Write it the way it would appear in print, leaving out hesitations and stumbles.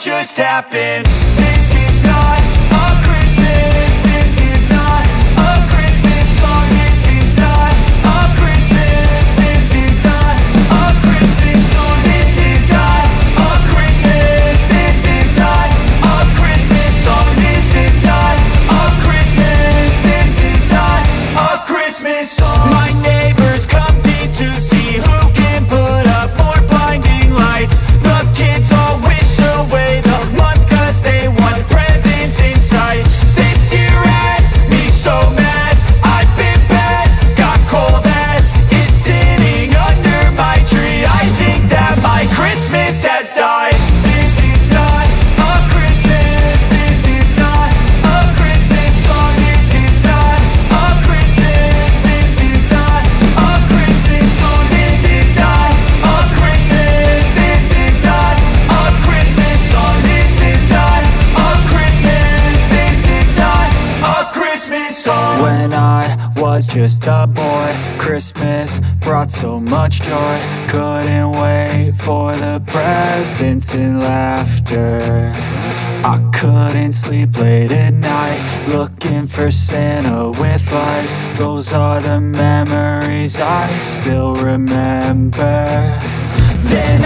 Just happened. This is not a Christmas. This is not a Christmas song. This is not a Christmas. This is not a Christmas song. This is not a Christmas. This is not a Christmas song. This is not a Christmas. This is not a Christmas song. My neighbors compete to see who can put up more blinding lights. The kids all wish away the month 'cause they want presents in sight. This year had me so mad, I've been bad, got coal that is sitting under my tree. I think that my Christmas has died. This is not a Christmas. This is not a Christmas song. This is not a Christmas. This is not a Christmas song. This is not a Christmas. This is not a Christmas song. This is not a Christmas. This is not a Christmas song. When I was just a boy, Christmas brought so much joy. Couldn't wait for the presents and laughter. I couldn't sleep late at night, looking for Santa with lights. Those are the memories I still remember. Then